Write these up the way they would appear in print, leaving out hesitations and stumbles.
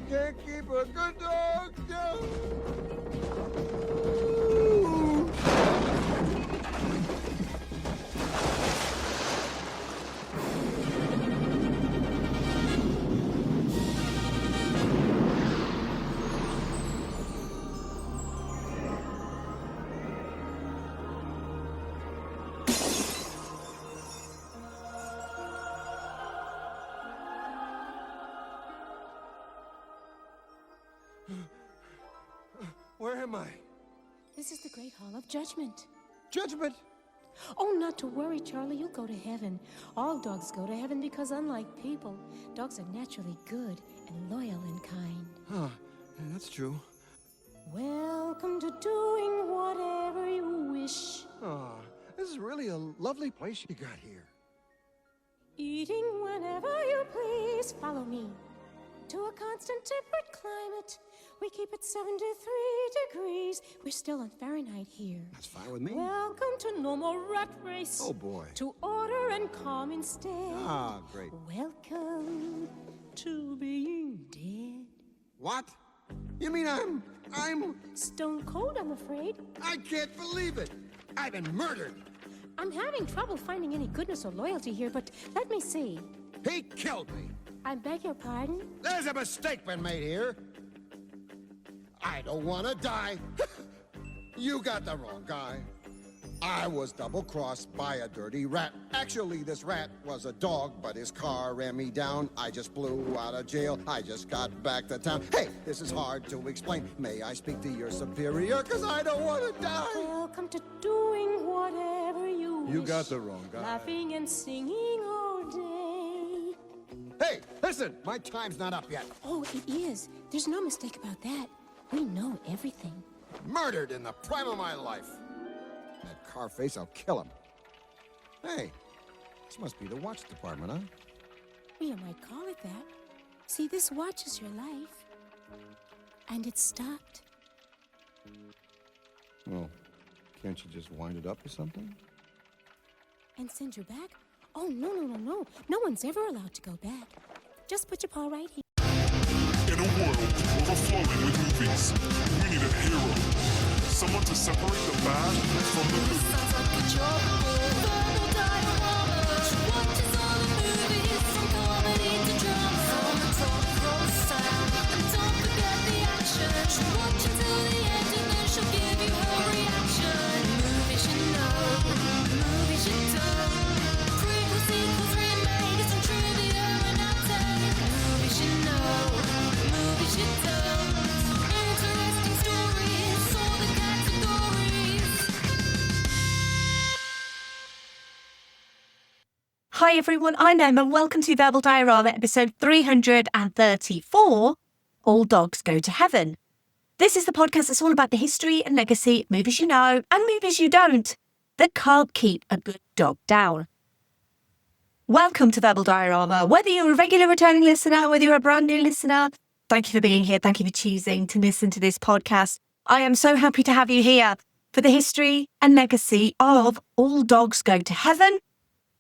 can't keep a good dog down. Where am I? This is the Great Hall of Judgment. Judgment? Oh, not to worry, Charlie. You'll go to heaven. All dogs go to heaven because, unlike people, dogs are naturally good and loyal and kind. Huh, that's true. Welcome to doing whatever you wish. Ah, this is really a lovely place you got here. Eating whenever you please. Follow me. To a constant temperate climate. We keep it 73 degrees. We're still on Fahrenheit here. That's fine with me. Welcome to no more rat race. Oh, boy. To order and calm instead. Ah, great. Welcome to being dead. What? You mean I'm... Stone cold, I'm afraid. I can't believe it. I've been murdered. I'm having trouble finding any goodness or loyalty here, but let me see. He killed me. I beg your pardon? There's a mistake been made here. I don't want to die. You got the wrong guy. I was double-crossed by a dirty rat. Actually, this rat was a dog, but his car ran me down. I just blew out of jail. I just got back to town. Hey, this is hard to explain. May I speak to your superior? Because I don't want to die. Welcome to doing whatever you wish. You got the wrong guy. Laughing and singing all day. Hey, listen, my time's not up yet. Oh, it is. There's no mistake about that. We know everything. Murdered in the prime of my life. That car face, I'll kill him. Hey, this must be the watch department, huh? You might call it that. See, this watches your life. And it stopped. Well, can't you just wind it up or something? And send you back? Oh, no. No one's ever allowed to go back. Just put your paw right here. In a world overflowing with movies, we need a hero. Someone to separate the bad from the good. Sounds like a job. Verbal dioramas. Watches all the movies from comedy to drama. From the top row sound. And don't forget the action. She'll watch until the end and then she'll give you her reaction. Movies you know, movies you don't. Prequels, sequels, remakes, and trivia and outtake. Movies you know, movies you don't. Interesting stories, all the categories. Hi everyone, I'm Em and welcome to Verbal Diorama episode 334, All Dogs Go to Heaven. This is the podcast that's all about the history and legacy of movies you know and movies you don't that can't keep a good dog down. Welcome to Verbal Diorama. Whether you're a regular returning listener, whether you're a brand new listener, thank you for being here. Thank you for choosing to listen to this podcast. I am so happy to have you here for the history and legacy of All Dogs Go to Heaven.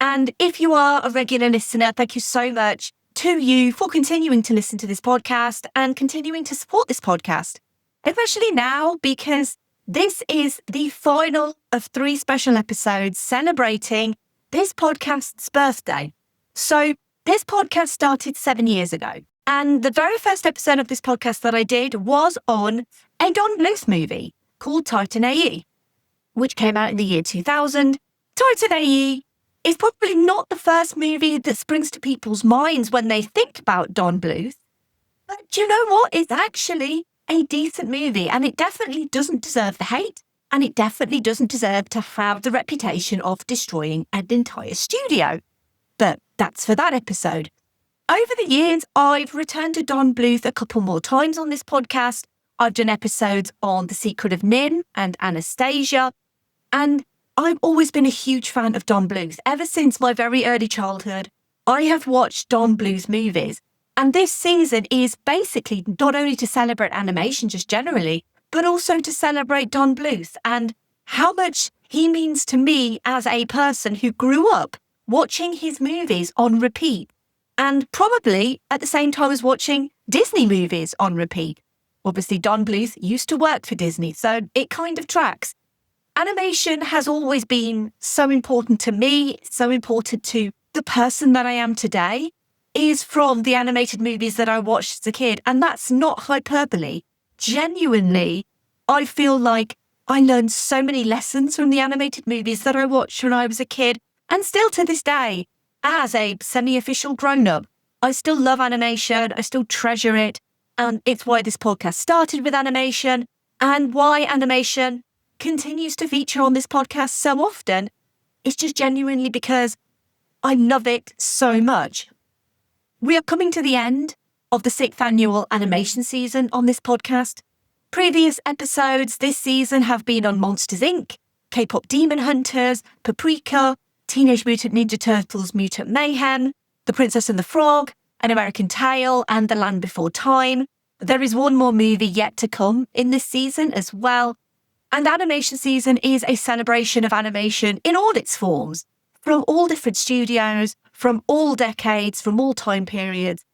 And if you are a regular listener, thank you so much to you for continuing to listen to this podcast and continuing to support this podcast, especially now because this is the final of 3 special episodes celebrating this podcast's birthday. So this podcast started 7 years ago. And the very first episode of this podcast that I did was on a Don Bluth movie called Titan AE, which came out in the year 2000. Titan AE is probably not the first movie that springs to people's minds when they think about Don Bluth. But do you know what? It's actually a decent movie, and it definitely doesn't deserve the hate, and it definitely doesn't deserve to have the reputation of destroying an entire studio. But that's for that episode. Over the years, I've returned to Don Bluth a couple more times on this podcast. I've done episodes on The Secret of Nim and Anastasia, and I've always been a huge fan of Don Bluth. Ever since my very early childhood, I have watched Don Bluth movies. And this season is basically not only to celebrate animation just generally, but also to celebrate Don Bluth and how much he means to me as a person who grew up watching his movies on repeat. And probably at the same time as watching Disney movies on repeat. Obviously, Don Bluth used to work for Disney, so it kind of tracks. Animation has always been so important to me, so important to the person that I am today, is from the animated movies that I watched as a kid. And that's not hyperbole. Genuinely, I feel like I learned so many lessons from the animated movies that I watched when I was a kid, and still to this day, as a semi-official grown-up, I still love animation, I still treasure it, and it's why this podcast started with animation, and why animation continues to feature on this podcast so often. It's just genuinely because I love it so much. We are coming to the end of the 6th annual animation season on this podcast. Previous episodes this season have been on Monsters, Inc., K-pop Demon Hunters, Paprika, Teenage Mutant Ninja Turtles Mutant Mayhem, The Princess and the Frog, An American Tail, and The Land Before Time. There is one more movie yet to come in this season as well. And animation season is a celebration of animation in all its forms, from all different studios, from all decades, from all time periods.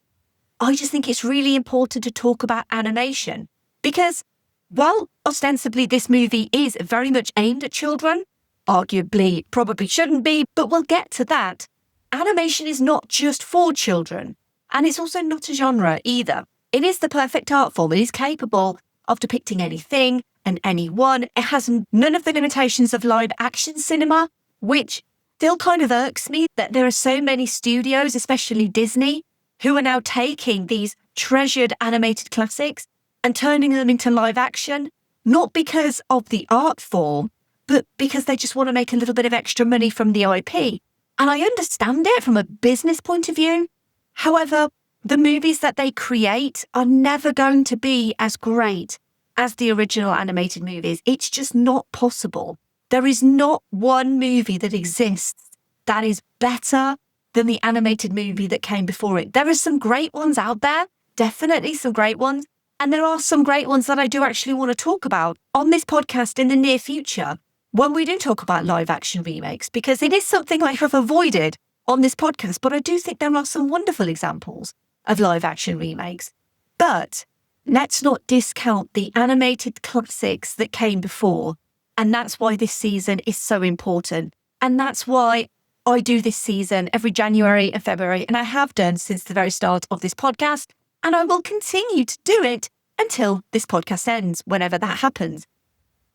I just think it's really important to talk about animation because, while ostensibly this movie is very much aimed at children, arguably it probably shouldn't be, but we'll get to that. Animation is not just for children, and it's also not a genre either. It is the perfect art form. It is capable of depicting anything and anyone. It has none of the limitations of live action cinema, which still kind of irks me that there are so many studios, especially Disney, who are now taking these treasured animated classics and turning them into live action, not because of the art form, but because they just want to make a little bit of extra money from the IP. And I understand it from a business point of view. However, the movies that they create are never going to be as great as the original animated movies. It's just not possible. There is not one movie that exists that is better than the animated movie that came before it. There are some great ones out there, definitely some great ones. And there are some great ones that I do actually want to talk about on this podcast in the near future when we do talk about live action remakes, because it is something I have avoided on this podcast, but I do think there are some wonderful examples of live action remakes. But let's not discount the animated classics that came before. And that's why this season is so important. And that's why I do this season every January and February, and I have done since the very start of this podcast. And I will continue to do it until this podcast ends, whenever that happens.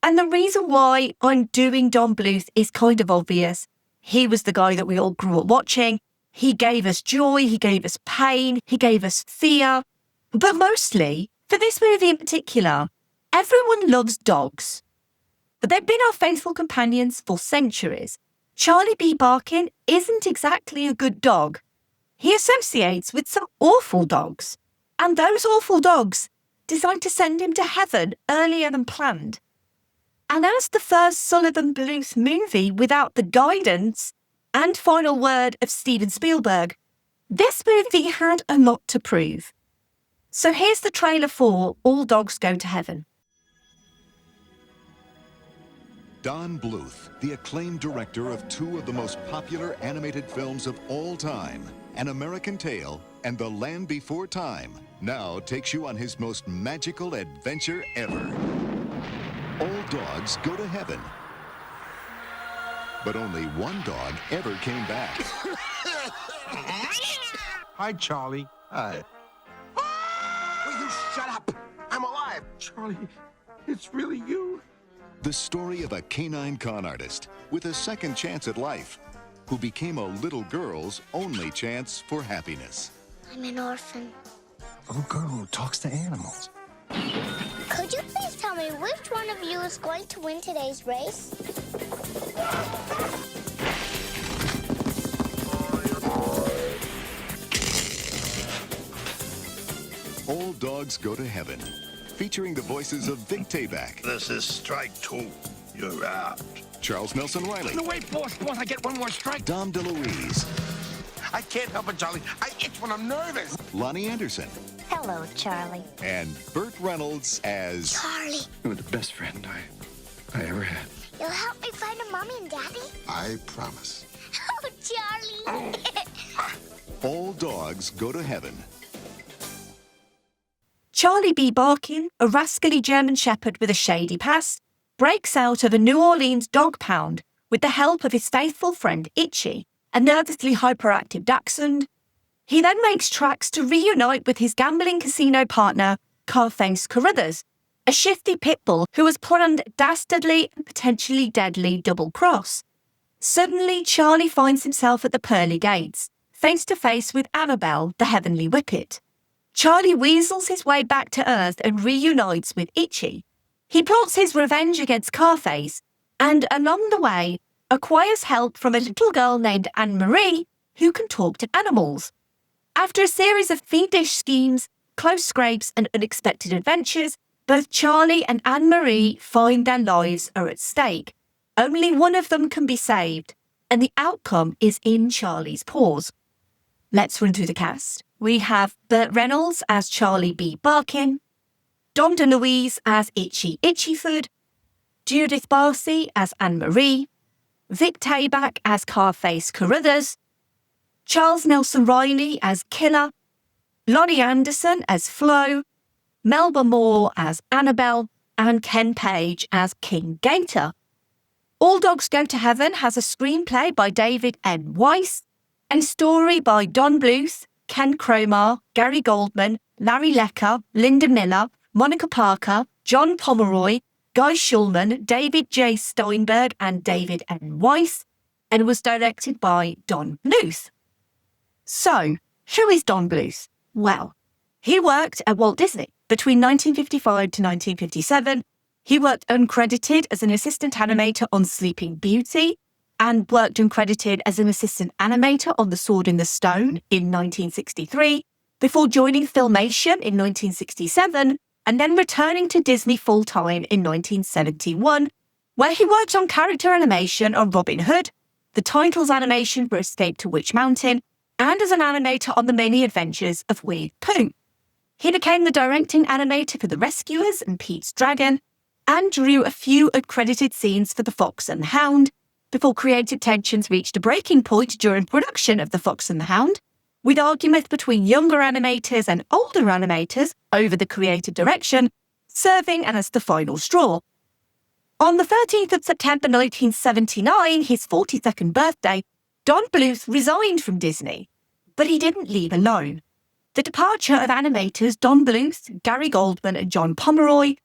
And the reason why I'm doing Don Bluth is kind of obvious. He was the guy that we all grew up watching. He gave us joy, he gave us pain, he gave us fear. But mostly, for this movie in particular, everyone loves dogs. But they've been our faithful companions for centuries. Charlie B. Barkin isn't exactly a good dog. He associates with some awful dogs. And those awful dogs decide to send him to heaven earlier than planned. And as the first Sullivan Bluth movie without the guidance and final word of Steven Spielberg, this movie had a lot to prove. So here's the trailer for All Dogs Go to Heaven. Don Bluth, the acclaimed director of 2 of the most popular animated films of all time, An American Tail and The Land Before Time, now takes you on his most magical adventure ever. All dogs go to heaven. But only one dog ever came back. Hi, Charlie. Hi. Will you shut up? I'm alive. Charlie, it's really you. The story of a canine con artist with a second chance at life who became a little girl's only chance for happiness. I'm an orphan. A little girl who talks to animals. Could you please tell me which one of you is going to win today's race? All Dogs Go to Heaven, featuring the voices of Vic Tayback, This is strike 2. You're out. Charles Nelson Riley, No, wait, boss, I get one more strike. Dom DeLuise, I can't help it, Charlie. I itch when I'm nervous. Lonnie Anderson, Hello, Charlie. and Burt Reynolds as... Charlie, You were the best friend I ever had. you'll help me find a mommy and daddy? I promise. Oh, Charlie. All Dogs Go to Heaven. Charlie B. Barkin, a rascally German shepherd with a shady past, breaks out of a New Orleans dog pound with the help of his faithful friend Itchy, a nervously hyperactive dachshund. He then makes tracks to reunite with his gambling casino partner, Carface Carruthers, a shifty pit bull who has planned a dastardly and potentially deadly double cross. Suddenly, Charlie finds himself at the pearly gates, face to face with Annabelle, the heavenly whippet. Charlie weasels his way back to Earth and reunites with Itchy. He plots his revenge against Carface, and along the way, acquires help from a little girl named Anne-Marie who can talk to animals. After a series of fiendish schemes, close scrapes, and unexpected adventures, both Charlie and Anne-Marie find their lives are at stake. Only one of them can be saved, and the outcome is in Charlie's paws. Let's run through the cast. We have Burt Reynolds as Charlie B. Barkin, Dom DeLuise as Itchy Itchyfoot, Judith Barsi as Anne-Marie, Vic Tayback as Carface Carruthers, Charles Nelson Riley as Killer, Lonnie Anderson as Flo, Melba Moore as Annabelle, and Ken Page as King Gator. All Dogs Go to Heaven has a screenplay by David N. Weiss and story by Don Bluth, Ken Cromar, Gary Goldman, Larry Lecker, Linda Miller, Monica Parker, John Pomeroy, Guy Schulman, David J. Steinberg, and David N. Weiss, and was directed by Don Bluth. So, who is Don Bluth? Well, he worked at Walt Disney between 1955 to 1957. He worked uncredited as an assistant animator on Sleeping Beauty and worked uncredited as an assistant animator on The Sword in the Stone in 1963, before joining Filmation in 1967 and then returning to Disney full-time in 1971, where he worked on character animation on Robin Hood, the titles animation for Escape to Witch Mountain, and as an animator on The Many Adventures of Winnie the Pooh. He became the directing animator for The Rescuers and Pete's Dragon, and drew a few uncredited scenes for The Fox and the Hound, before creative tensions reached a breaking point during production of The Fox and the Hound, with arguments between younger animators and older animators over the creative direction, serving as the final straw. On the 13th of September 1979, his 42nd birthday, Don Bluth resigned from Disney, but he didn't leave alone. The departure of animators Don Bluth, Gary Goldman, and John Pomeroy,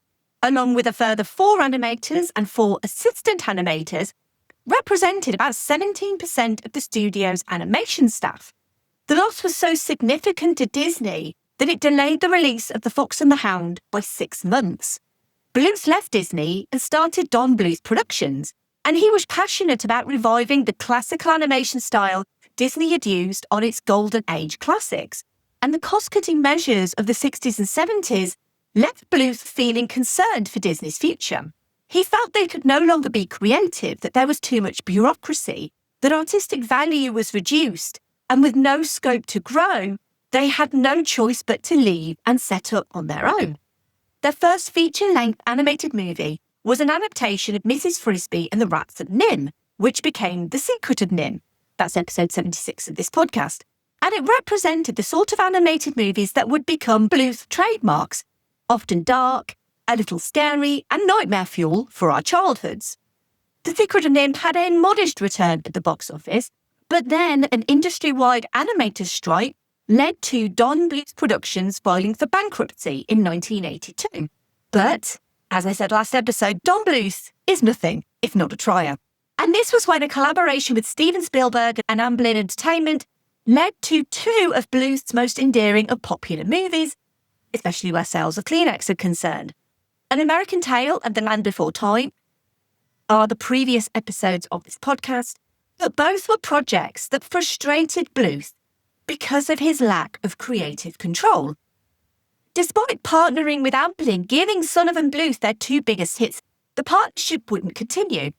along with a further 4 animators and 4 assistant animators, represented about 17% of the studio's animation staff. The loss was so significant to Disney that it delayed the release of The Fox and the Hound by 6 months. Bluth left Disney and started Don Bluth Productions, and he was passionate about reviving the classical animation style Disney had used on its Golden Age classics, and the cost-cutting measures of the 60s and 70s left Bluth feeling concerned for Disney's future. He felt they could no longer be creative, that there was too much bureaucracy, that artistic value was reduced, and with no scope to grow, they had no choice but to leave and set up on their own. Their first feature-length animated movie was an adaptation of Mrs. Frisby and the Rats of Nim, which became The Secret of Nim. That's episode 76 of this podcast. And it represented the sort of animated movies that would become Bluth trademarks, often dark, a little scary, and nightmare fuel for our childhoods. The Secret of Nim had a modest return at the box office, but then an industry-wide animators strike led to Don Bluth Productions filing for bankruptcy in 1982. But, as I said last episode, Don Bluth is nothing if not a trier. And this was when a collaboration with Steven Spielberg and Amblin Entertainment led to 2 of Bluth's most endearing and popular movies, especially where sales of Kleenex are concerned. An American Tale and The Land Before Time are the previous episodes of this podcast, but both were projects that frustrated Bluth because of his lack of creative control. Despite partnering with Amblin, giving Sullivan and Bluth their 2 biggest hits, the partnership wouldn't continue.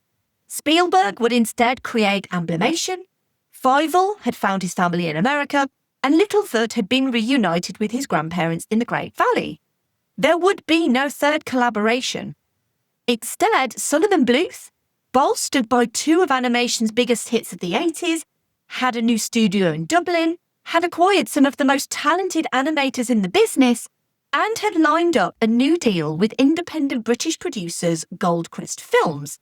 Spielberg would instead create Amblimation, Fievel had found his family in America, and Littlefoot had been reunited with his grandparents in the Great Valley. There would be no third collaboration. Instead, Sullivan Bluth, bolstered by 2 of animation's biggest hits of the 80s, had a new studio in Dublin, had acquired some of the most talented animators in the business, and had lined up a new deal with independent British producers Goldcrest Films.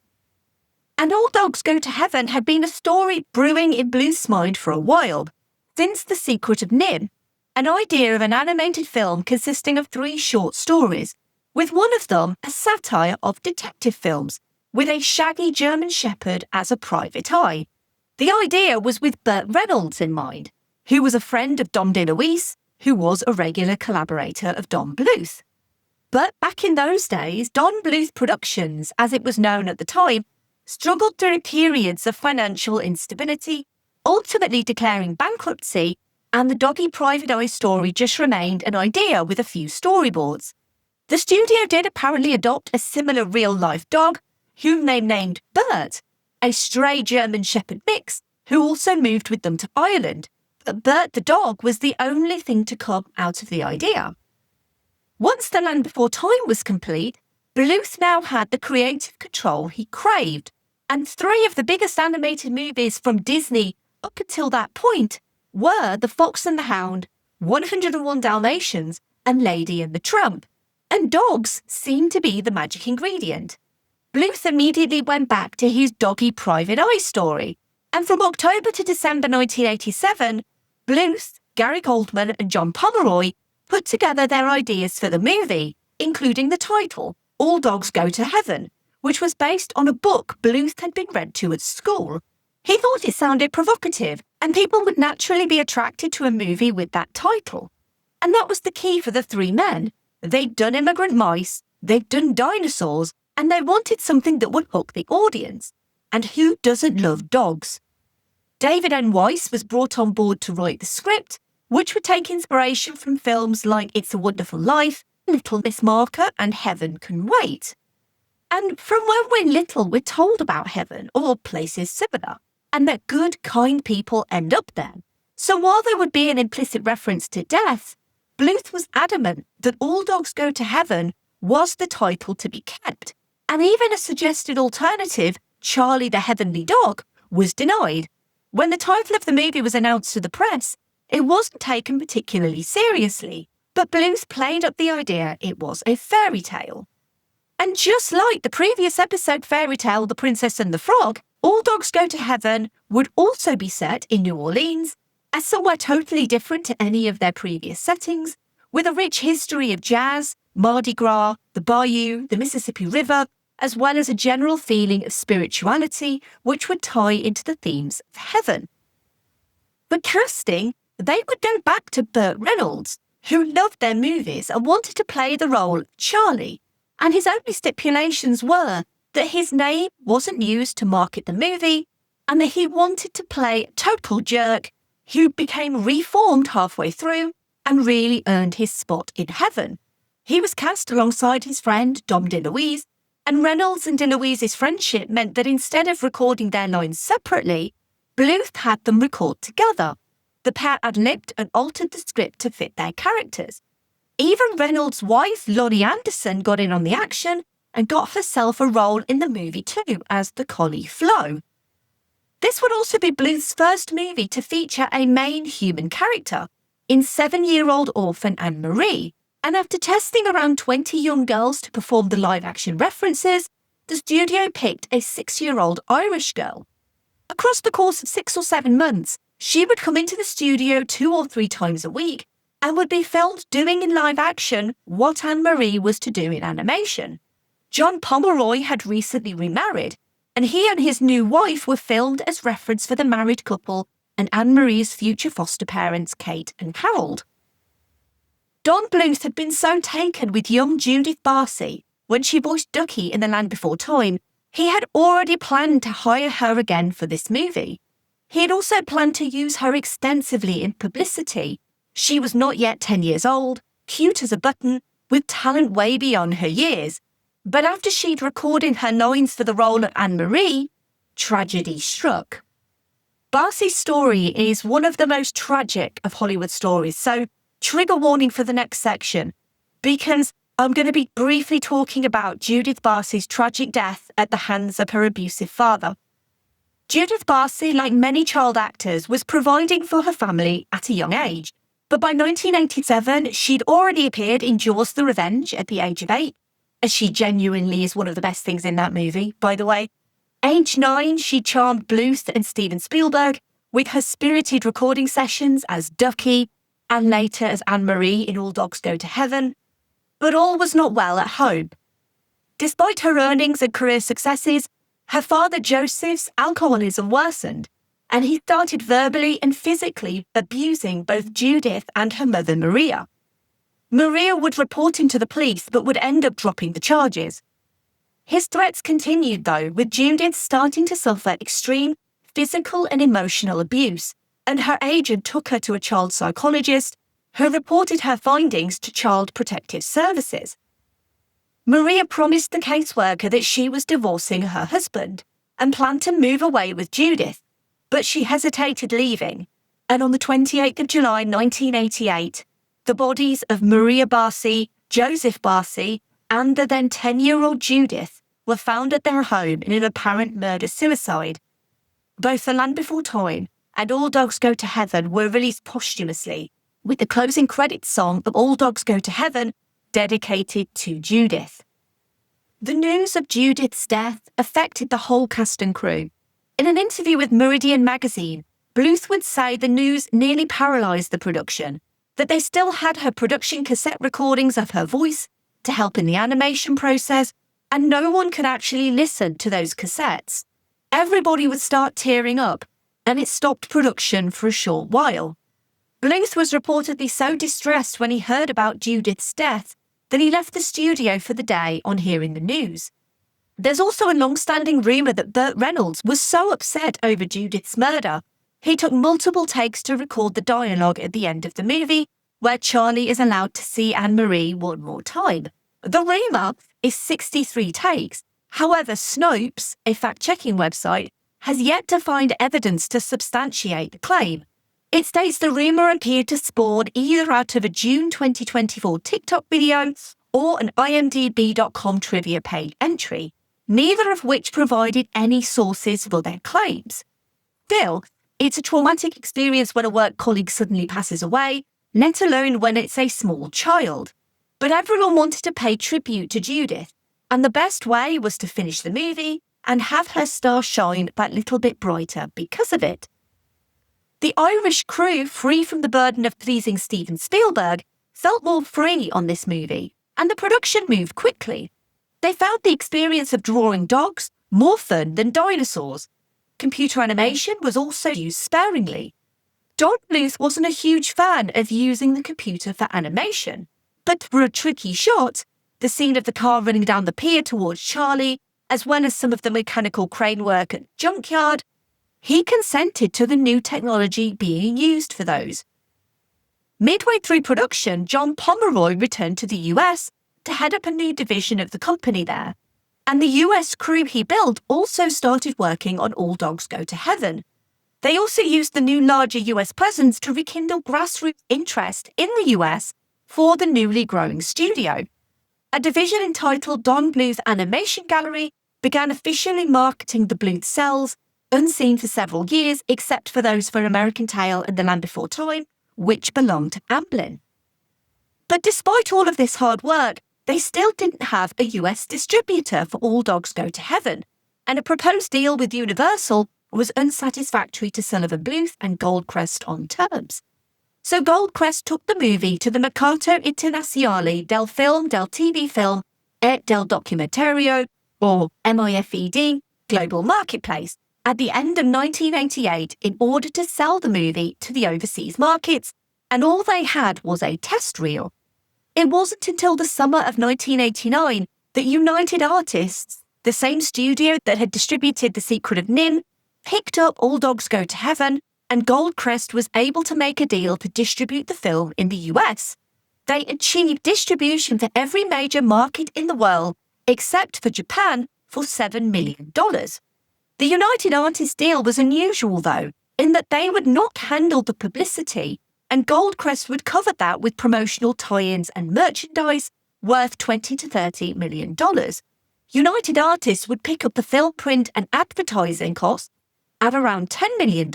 And All Dogs Go to Heaven had been a story brewing in Bluth's mind for a while, since The Secret of Nim, an idea of an animated film consisting of 3 short stories, with one of them a satire of detective films, with a shaggy German shepherd as a private eye. The idea was with Burt Reynolds in mind, who was a friend of Dom DeLuise, who was a regular collaborator of Don Bluth. But back in those days, Don Bluth Productions, as it was known at the time, struggled through periods of financial instability, ultimately declaring bankruptcy, and the doggy private eye story just remained an idea with a few storyboards. The studio did apparently adopt a similar real-life dog, whom they named Bert, a stray German shepherd mix, who also moved with them to Ireland. But Bert the dog was the only thing to come out of the idea. Once The Land Before Time was complete, Bluth now had the creative control he craved, and 3 of the biggest animated movies from Disney up until that point were The Fox and the Hound, 101 Dalmatians, and Lady and the Tramp, and dogs seemed to be the magic ingredient. Bluth immediately went back to his doggy private eye story, and from October to December 1987, Bluth, Gary Goldman, and John Pomeroy put together their ideas for the movie, including the title, All Dogs Go to Heaven, which was based on a book Bluth had been read to at school. He thought it sounded provocative, and people would naturally be attracted to a movie with that title. And that was the key for the 3 men. They'd done Immigrant Mice, they'd done dinosaurs, and they wanted something that would hook the audience. And who doesn't love dogs? David N. Weiss was brought on board to write the script, which would take inspiration from films like It's a Wonderful Life, Little Miss Marker, and Heaven Can Wait. And from when we're little, we're told about heaven or places similar, and that good, kind people end up there. So while there would be an implicit reference to death, Bluth was adamant that All Dogs Go to Heaven was the title to be kept, and even a suggested alternative, Charlie the Heavenly Dog, was denied. When the title of the movie was announced to the press, it wasn't taken particularly seriously, but Bluth played up the idea it was a fairy tale. And just like the previous episode fairy tale The Princess and the Frog, All Dogs Go to Heaven would also be set in New Orleans, as somewhere totally different to any of their previous settings, with a rich history of jazz, Mardi Gras, the Bayou, the Mississippi River, as well as a general feeling of spirituality, which would tie into the themes of heaven. For casting, they would go back to Burt Reynolds, who loved their movies and wanted to play the role of Charlie, and his only stipulations were that his name wasn't used to market the movie, and that he wanted to play a total jerk who became reformed halfway through and really earned his spot in heaven. He was cast alongside his friend Dom DeLuise, and Reynolds and DeLuise's friendship meant that instead of recording their lines separately, Bluth had them record together. The pair ad-libbed and altered the script to fit their characters. Even Reynolds' wife, Lonnie Anderson, got in on the action and got herself a role in the movie too as the collie Flo. This would also be Bluth's first movie to feature a main human character, in 7-year-old orphan Anne-Marie, and after testing around 20 young girls to perform the live-action references, the studio picked a 6-year-old Irish girl. Across the course of 6 or 7 months, she would come into the studio 2 or 3 times a week and would be filmed doing in live action what Anne-Marie was to do in animation. John Pomeroy had recently remarried, and he and his new wife were filmed as reference for the married couple and Anne-Marie's future foster parents, Kate and Harold. Don Bluth had been so taken with young Judith Barsi when she voiced Ducky in The Land Before Time, he had already planned to hire her again for this movie. He had also planned to use her extensively in publicity. She was not yet 10 years old, cute as a button, with talent way beyond her years. But after she'd recorded her lines for the role of Anne-Marie, tragedy struck. Barsi's story is one of the most tragic of Hollywood stories, so trigger warning for the next section, because I'm going to be briefly talking about Judith Barsi's tragic death at the hands of her abusive father. Judith Barsi, like many child actors, was providing for her family at a young age, But by 1987, she'd already appeared in Jaws the Revenge at the age of 8, as she genuinely is one of the best things in that movie, by the way. Age 9, she charmed Bluth and Steven Spielberg with her spirited recording sessions as Ducky and later as Anne-Marie in All Dogs Go to Heaven. But all was not well at home. Despite her earnings and career successes, her father Joseph's alcoholism worsened, and he started verbally and physically abusing both Judith and her mother Maria. Maria would report him to the police but would end up dropping the charges. His threats continued though, with Judith starting to suffer extreme physical and emotional abuse, and her agent took her to a child psychologist who reported her findings to Child Protective Services. Maria promised the caseworker that she was divorcing her husband and planned to move away with Judith, but she hesitated leaving, and on the 28th of July 1988, the bodies of Maria Barsi, Judith Barsi, and the then 10-year-old Judith were found at their home in an apparent murder-suicide. Both The Land Before Time and All Dogs Go to Heaven were released posthumously, with the closing credits song of All Dogs Go to Heaven dedicated to Judith. The news of Judith's death affected the whole cast and crew. In an interview with Meridian magazine, Bluth would say the news nearly paralysed the production, that they still had her production cassette recordings of her voice to help in the animation process, and no one could actually listen to those cassettes. Everybody would start tearing up, and it stopped production for a short while. Bluth was reportedly so distressed when he heard about Judith's death that he left the studio for the day on hearing the news. There's also a long-standing rumour that Burt Reynolds was so upset over Judith's murder, he took multiple takes to record the dialogue at the end of the movie, where Charlie is allowed to see Anne-Marie one more time. The rumour is 63 takes. However, Snopes, a fact-checking website, has yet to find evidence to substantiate the claim. It states the rumour appeared to spawn either out of a June 2024 TikTok video or an IMDb.com trivia page entry, neither of which provided any sources for their claims. Still, it's a traumatic experience when a work colleague suddenly passes away, let alone when it's a small child. But everyone wanted to pay tribute to Judith, and the best way was to finish the movie and have her star shine that little bit brighter because of it. The Irish crew, free from the burden of pleasing Steven Spielberg, felt more free on this movie, and the production moved quickly. They found the experience of drawing dogs more fun than dinosaurs. Computer animation was also used sparingly. Don Bluth wasn't a huge fan of using the computer for animation, but for a tricky shot, the scene of the car running down the pier towards Charlie, as well as some of the mechanical crane work at the junkyard, he consented to the new technology being used for those. Midway through production, John Pomeroy returned to the US to head up a new division of the company there, and the US crew he built also started working on All Dogs Go to Heaven. They also used the new larger US presence to rekindle grassroots interest in the US for the newly growing studio. A division entitled Don Bluth Animation Gallery began officially marketing the Bluth cells, unseen for several years except for those for American Tail and The Land Before Time, which belonged to Amblin. But despite all of this hard work, they still didn't have a US distributor for All Dogs Go to Heaven, and a proposed deal with Universal was unsatisfactory to Sullivan Bluth and Goldcrest on terms. So Goldcrest took the movie to the Mercato Internazionale del Film del TV Film e del Documentario, or MIFED, global marketplace, at the end of 1988 in order to sell the movie to the overseas markets, and all they had was a test reel. It wasn't until the summer of 1989 that United Artists, the same studio that had distributed The Secret of Nim, picked up All Dogs Go to Heaven, and Goldcrest was able to make a deal to distribute the film in the US. They achieved distribution for every major market in the world, except for Japan, for $7 million. The United Artists deal was unusual, though, in that they would not handle the publicity, and Goldcrest would cover that with promotional tie-ins and merchandise worth $20 to $30 million. United Artists would pick up the film print and advertising costs at around $10 million.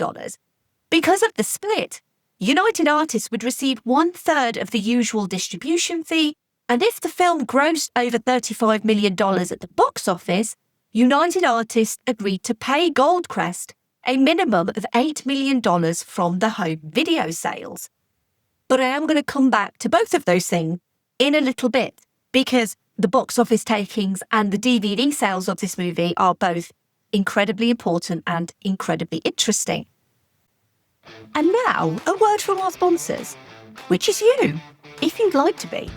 Because of the split, United Artists would receive 1/3 of the usual distribution fee, and if the film grossed over $35 million at the box office, United Artists agreed to pay Goldcrest a minimum of $8 million from the home video sales. But I am going to come back to both of those things in a little bit, because the box office takings and the DVD sales of this movie are both incredibly important and incredibly interesting. And now, a word from our sponsors, which is you, if you'd like to be.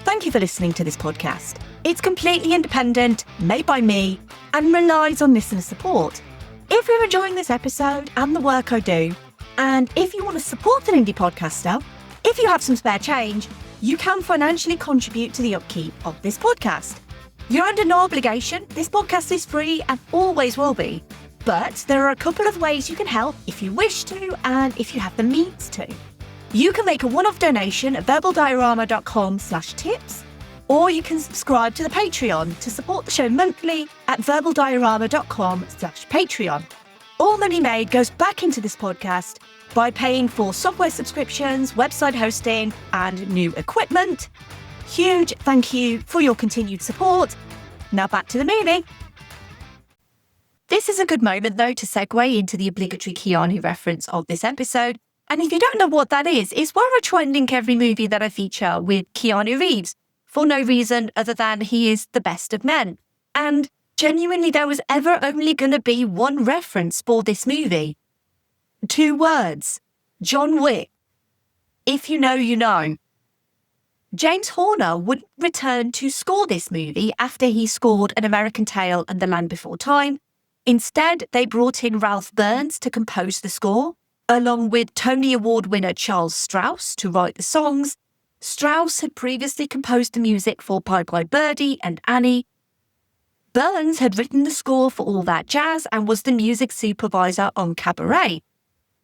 Thank you for listening to this podcast. It's completely independent, made by me, and relies on listener support. If you're enjoying this episode and the work I do, and if you want to support an indie podcaster, if you have some spare change, you can financially contribute to the upkeep of this podcast. You're under no obligation. This podcast is free and always will be. But there are a couple of ways you can help if you wish to and if you have the means to. You can make a one-off donation at verbaldiorama.com/tips, or you can subscribe to the Patreon to support the show monthly at verbaldiorama.com/Patreon. All money made goes back into this podcast by paying for software subscriptions, website hosting, and new equipment. Huge thank you for your continued support. Now back to the movie. This is a good moment, though, to segue into the obligatory Keanu reference of this episode. And if you don't know what that is, it's where I try and link every movie that I feature with Keanu Reeves for no reason other than he is the best of men. And genuinely, there was ever only going to be one reference for this movie. 2 words. John Wick. If you know, you know. James Horner would return to score this movie after he scored An American Tail and The Land Before Time. Instead, they brought in Ralph Burns to compose the score, along with Tony Award winner Charles Strouse to write the songs. Strouse had previously composed the music for Bye Bye Birdie and Annie. Burns had written the score for All That Jazz and was the music supervisor on Cabaret.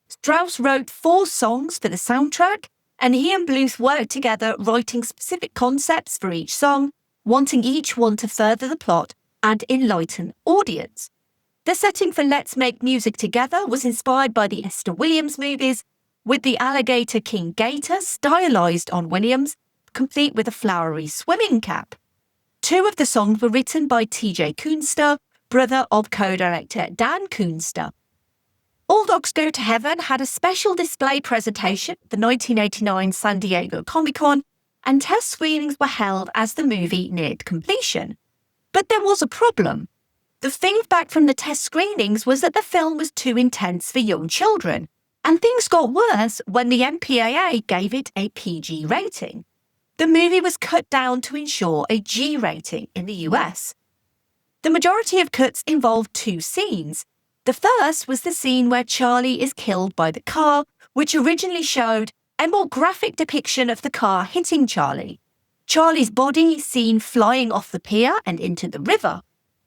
Strouse wrote 4 songs for the soundtrack, and he and Bluth worked together writing specific concepts for each song, wanting each one to further the plot and enlighten audience. The setting for Let's Make Music Together was inspired by the Esther Williams movies, with the alligator King Gator stylized on Williams, complete with a flowery swimming cap. 2 of the songs were written by T.J. Kunster, brother of co-director Dan Kunster. All Dogs Go to Heaven had a special display presentation at the 1989 San Diego Comic-Con, and test screenings were held as the movie neared completion. But there was a problem. The feedback from the test screenings was that the film was too intense for young children, and things got worse when the MPAA gave it a PG rating. The movie was cut down to ensure a G rating in the US. The majority of cuts involved 2 scenes. The first was the scene where Charlie is killed by the car, which originally showed a more graphic depiction of the car hitting Charlie. Charlie's body is seen flying off the pier and into the river.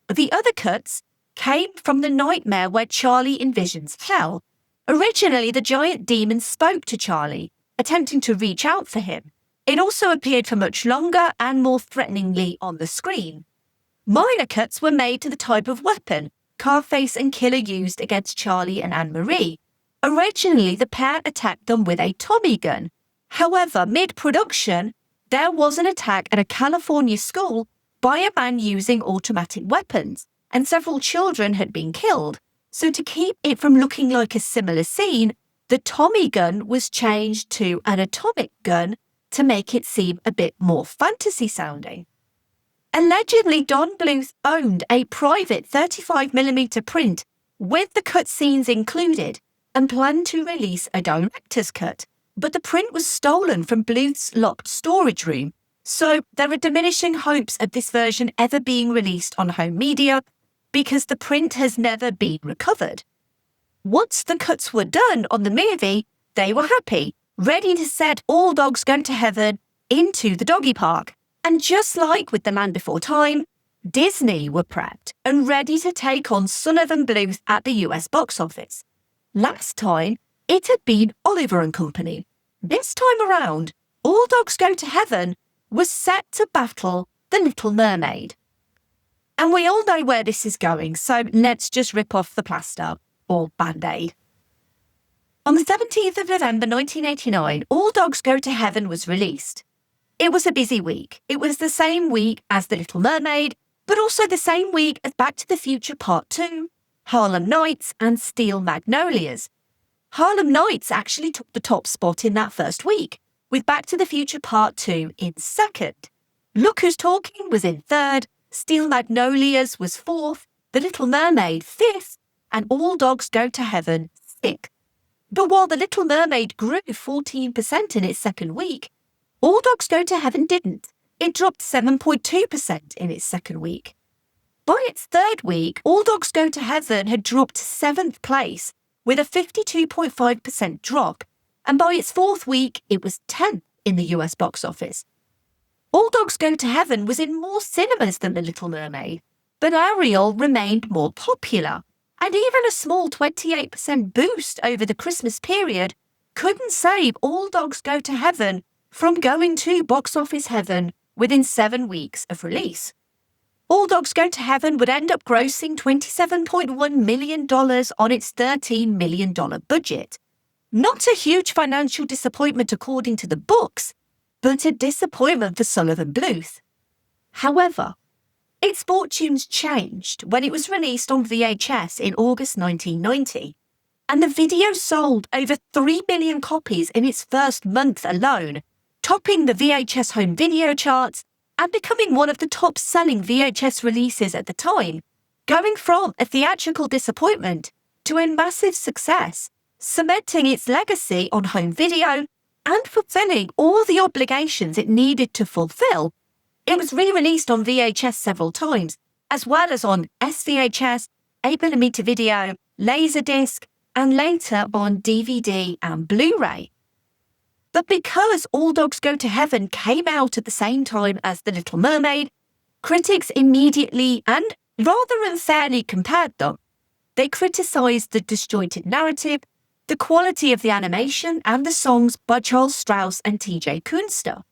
The other cuts came from the nightmare where Charlie envisions hell. Originally, the giant demon spoke to Charlie, attempting to reach out for him. It also appeared for much longer and more threateningly on the screen. Minor cuts were made to the type of weapon Carface and Killer used against Charlie and Anne-Marie. Originally, the pair attacked them with a Tommy gun. However, mid-production, there was an attack at a California school by a man using automatic weapons, and several children had been killed. So to keep it from looking like a similar scene, the Tommy gun was changed to an atomic gun to make it seem a bit more fantasy sounding. Allegedly, Don Bluth owned a private 35mm print with the cut scenes included and planned to release a director's cut, but the print was stolen from Bluth's locked storage room. So there are diminishing hopes of this version ever being released on home media because the print has never been recovered. Once the cuts were done on the movie, they were happy, ready to set All Dogs Go to Heaven into the doggy park. And just like with The Land Before Time, Disney were prepped and ready to take on Son of and Bluth at the US box office. Last time, it had been Oliver and Company. This time around, All Dogs Go to Heaven was set to battle The Little Mermaid. And we all know where this is going, so let's just rip off the plaster, or Band-Aid. On the 17th of November 1989, All Dogs Go to Heaven was released. It was a busy week. It was the same week as The Little Mermaid, but also the same week as Back to the Future Part 2, Harlem Nights and Steel Magnolias. Harlem Nights actually took the top spot in that first week, with Back to the Future Part 2 in second. Look Who's Talking was in third, Steel Magnolias was fourth, The Little Mermaid fifth, and All Dogs Go to Heaven sixth. But while The Little Mermaid grew 14% in its second week, All Dogs Go to Heaven didn't. It dropped 7.2% in its second week. By its third week, All Dogs Go to Heaven had dropped to 7th place with a 52.5% drop, and by its fourth week, it was 10th in the US box office. All Dogs Go to Heaven was in more cinemas than The Little Mermaid, but Ariel remained more popular, and even a small 28% boost over the Christmas period couldn't save All Dogs Go to Heaven from going to box office heaven within 7 weeks of release. All Dogs Go to Heaven would end up grossing $27.1 million on its $13 million budget. Not a huge financial disappointment according to the books, but a disappointment for Sullivan Bluth. However, its fortunes changed when it was released on VHS in August 1990, and the video sold over 3 million copies in its first month alone, topping the VHS home video charts and becoming one of the top-selling VHS releases at the time, going from a theatrical disappointment to a massive success, cementing its legacy on home video and fulfilling all the obligations it needed to fulfill. It was re-released on VHS several times, as well as on SVHS, 8mm video, Laserdisc, and later on DVD and Blu-ray. But because All Dogs Go to Heaven came out at the same time as The Little Mermaid, critics immediately and rather unfairly compared them. They criticised the disjointed narrative, the quality of the animation, and the songs by Charles Strouse and T.J. Kunster.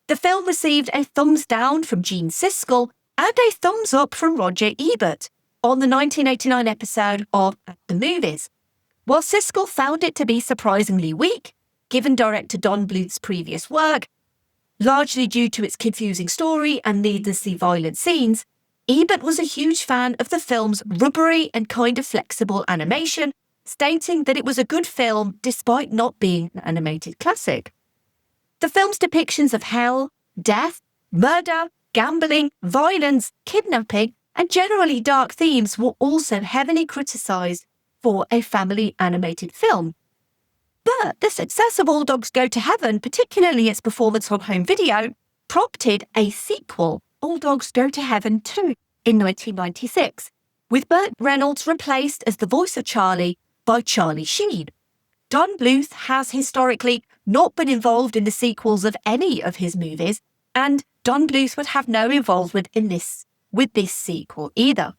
The film received a thumbs down from Gene Siskel and a thumbs up from Roger Ebert on the 1989 episode of At the Movies. While Siskel found it to be surprisingly weak, given director Don Bluth's previous work, largely due to its confusing story and needlessly violent scenes, Ebert was a huge fan of the film's rubbery and kind of flexible animation, stating that it was a good film despite not being an animated classic. The film's depictions of hell, death, murder, gambling, violence, kidnapping, and generally dark themes were also heavily criticised for a family animated film. But the success of All Dogs Go to Heaven, particularly its performance on home video, prompted a sequel, All Dogs Go to Heaven 2, in 1996, with Burt Reynolds replaced as the voice of Charlie by Charlie Sheen. Don Bluth has historically not been involved in the sequels of any of his movies, and Don Bluth would have no involvement in this sequel either.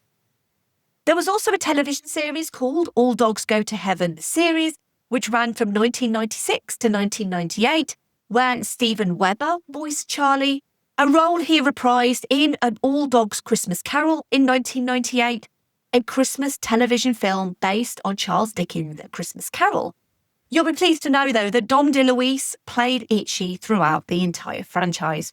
There was also a television series called All Dogs Go to Heaven the series, which ran from 1996 to 1998, where Steven Weber voiced Charlie, a role he reprised in An All Dogs Christmas Carol in 1998, a Christmas television film based on Charles Dickens' A Christmas Carol. You'll be pleased to know, though, that Dom DeLuise played Itchy throughout the entire franchise.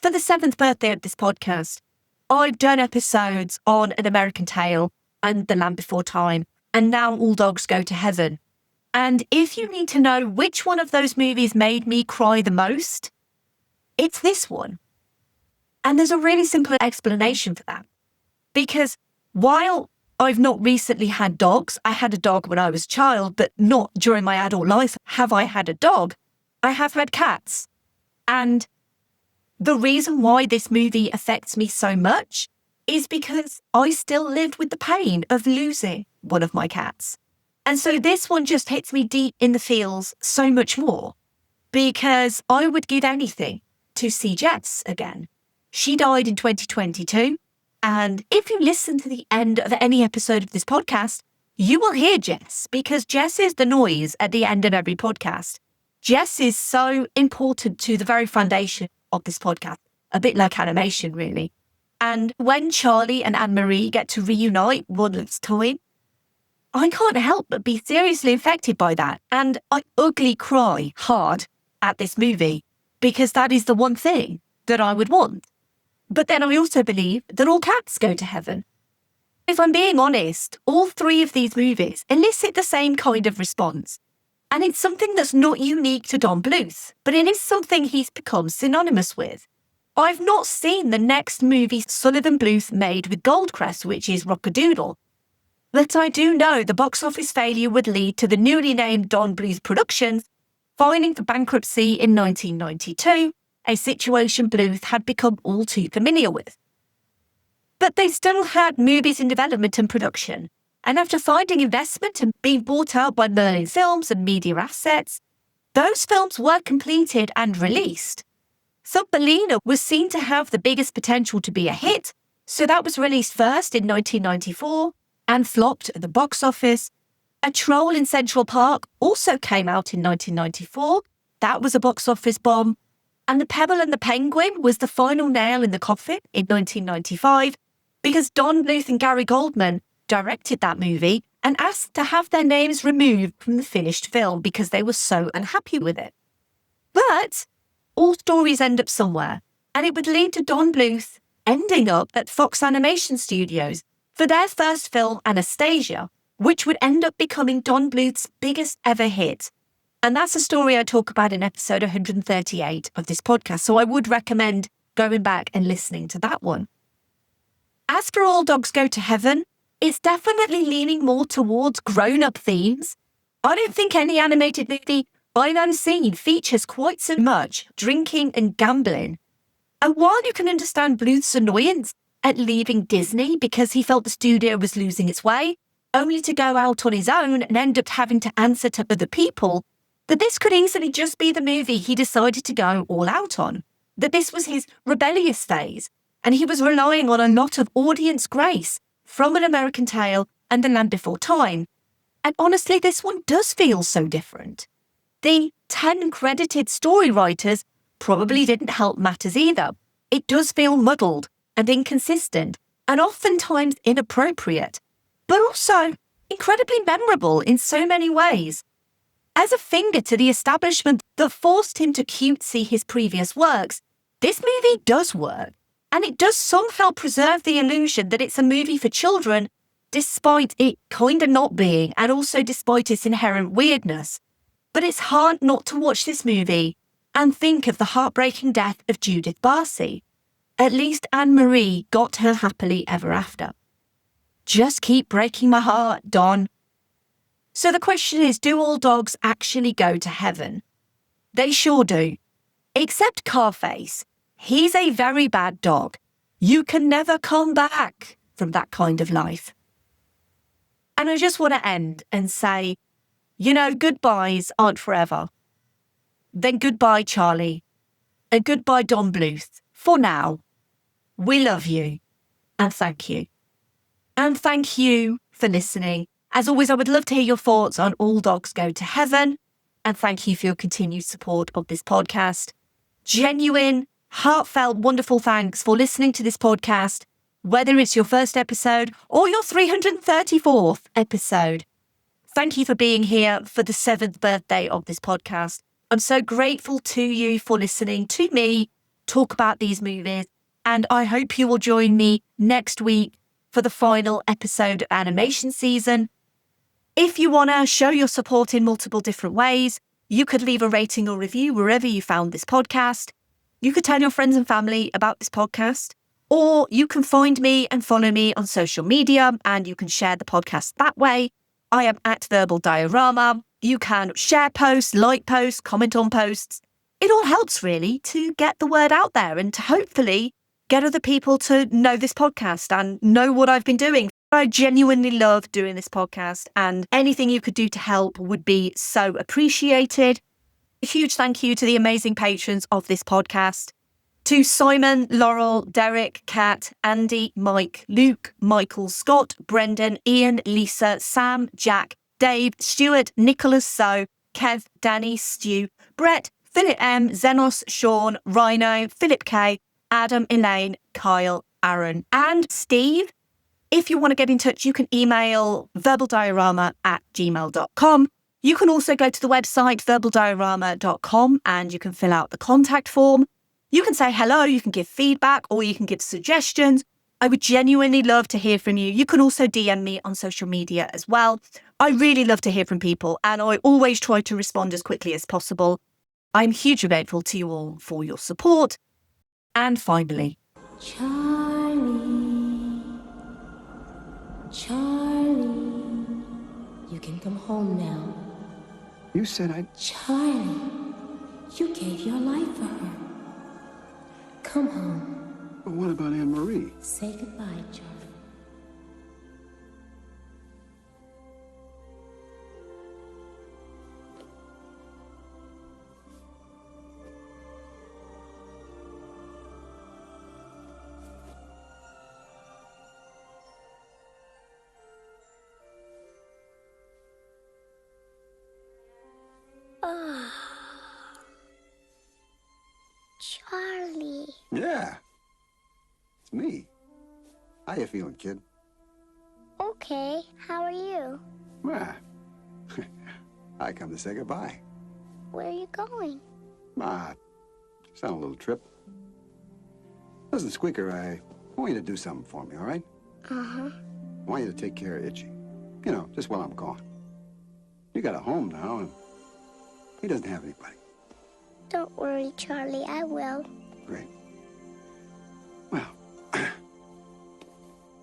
For the 7th birthday of this podcast, I've done episodes on An American Tail and The Land Before Time, and now All Dogs Go to Heaven. And if you need to know which one of those movies made me cry the most, it's this one. And there's a really simple explanation for that. Because while I've not recently had dogs, I had a dog when I was a child, but not during my adult life have I had a dog. I have had cats. And the reason why this movie affects me so much is because I still lived with the pain of losing one of my cats. And so this one just hits me deep in the feels so much more, because I would give anything to see Jess again. She died in 2022, and if you listen to the end of any episode of this podcast, you will hear Jess, because Jess is the noise at the end of every podcast. Jess is so important to the very foundation of this podcast, a bit like animation, really. And when Charlie and Anne-Marie get to reunite one last time, I can't help but be seriously affected by that. And I ugly cry hard at this movie because that is the one thing that I would want. But then I also believe that all cats go to heaven. If I'm being honest, all three of these movies elicit the same kind of response. And it's something that's not unique to Don Bluth, but it is something he's become synonymous with. I've not seen the next movie Sullivan Bluth made with Goldcrest, which is Rockadoodle. But I do know the box office failure would lead to the newly named Don Bluth Productions filing for bankruptcy in 1992, a situation Bluth had become all too familiar with. But they still had movies in development and production, and after finding investment and being bought out by Merlin Films and Media Assets, those films were completed and released. Thumbelina was seen to have the biggest potential to be a hit, so that was released first in 1994 and flopped at the box office. A Troll in Central Park also came out in 1994. That was a box office bomb. And The Pebble and the Penguin was the final nail in the coffin in 1995 because Don Bluth and Gary Goldman directed that movie and asked to have their names removed from the finished film because they were so unhappy with it. But all stories end up somewhere, and it would lead to Don Bluth ending up at Fox Animation Studios for their first film, Anastasia, which would end up becoming Don Bluth's biggest ever hit. And that's a story I talk about in episode 138 of this podcast, so I would recommend going back and listening to that one. As for All Dogs Go to Heaven, it's definitely leaning more towards grown-up themes. I don't think any animated movie I've ever seen features quite so much drinking and gambling. And while you can understand Bluth's annoyance at leaving Disney because he felt the studio was losing its way, only to go out on his own and end up having to answer to other people, that this could easily just be the movie he decided to go all out on. That this was his rebellious phase, and he was relying on a lot of audience grace from An American Tail and The Land Before Time. And honestly, this one does feel so different. The 10 credited story writers probably didn't help matters either. It does feel muddled and inconsistent and oftentimes inappropriate, but also incredibly memorable in so many ways. As a finger to the establishment that forced him to cutesy his previous works, this movie does work, and it does somehow preserve the illusion that it's a movie for children, despite it kinda not being, and also despite its inherent weirdness. But it's hard not to watch this movie and think of the heartbreaking death of Judith Barsi. At least Anne-Marie got her happily ever after. Just keep breaking my heart, Don. So the question is, do all dogs actually go to heaven? They sure do. Except Carface. He's a very bad dog. You can never come back from that kind of life. And I just want to end and say, goodbyes aren't forever. Then goodbye, Charlie. And goodbye, Don Bluth. For now. We love you. And thank you. And thank you for listening. As always, I would love to hear your thoughts on All Dogs Go to Heaven. And thank you for your continued support of this podcast. Genuine, heartfelt, wonderful thanks for listening to this podcast, whether it's your first episode or your 334th episode. Thank you for being here for the 7th birthday of this podcast. I'm so grateful to you for listening to me talk about these movies, and I hope you will join me next week for the final episode of animation season. If you want to show your support in multiple different ways, you could leave a rating or review wherever you found this podcast. You could tell your friends and family about this podcast, or you can find me and follow me on social media, and you can share the podcast that way. I am at Verbal Diorama. You can share posts, like posts, comment on posts. It all helps really to get the word out there and to hopefully get other people to know this podcast and know what I've been doing. I genuinely love doing this podcast, and anything you could do to help would be so appreciated. A huge thank you to the amazing patrons of this podcast. To Simon, Laurel, Derek, Kat, Andy, Mike, Luke, Michael, Scott, Brendan, Ian, Lisa, Sam, Jack, Dave, Stuart, Nicholas So, Kev, Danny, Stu, Brett, Philip M, Zenos, Sean, Rhino, Philip K, Adam, Elaine, Kyle, Aaron, and Steve. If you want to get in touch, you can email verbaldiorama@gmail.com. You can also go to the website verbaldiorama.com and you can fill out the contact form. You can say hello, you can give feedback, or you can give suggestions. I would genuinely love to hear from you. You can also DM me on social media as well. I really love to hear from people, and I always try to respond as quickly as possible. I'm hugely grateful to you all for your support. And finally, Charlie, you can come home now. You said I'd... Charlie, you gave your life for her. Come home. But what about Anne Marie? Say goodbye, Charlie. Charlie. Yeah. It's me. How you feeling, kid? Okay, how are you? Well, I come to say goodbye. Where are you going? Just on a little trip. Listen, Squeaker, I want you to do something for me, all right? Uh-huh. I want you to take care of Itchy. You know, just while I'm gone. You got a home now, and he doesn't have anybody. Don't worry, Charlie, I will. Great. Well,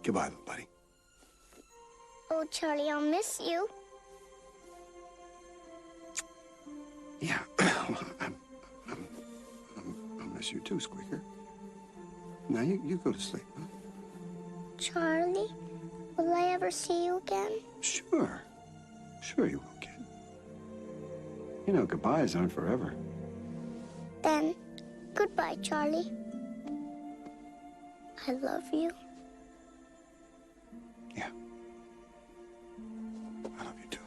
goodbye, little buddy. Oh, Charlie, I'll miss you. Yeah, I'll miss you too, Squeaker. Now, you go to sleep, huh? Charlie, will I ever see you again? Sure. Sure you will, kid. You know, goodbyes aren't forever. Then, goodbye, Charlie. I love you. Yeah. I love you too.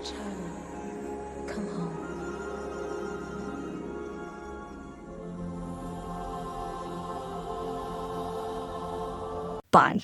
Charlie, come home. bye.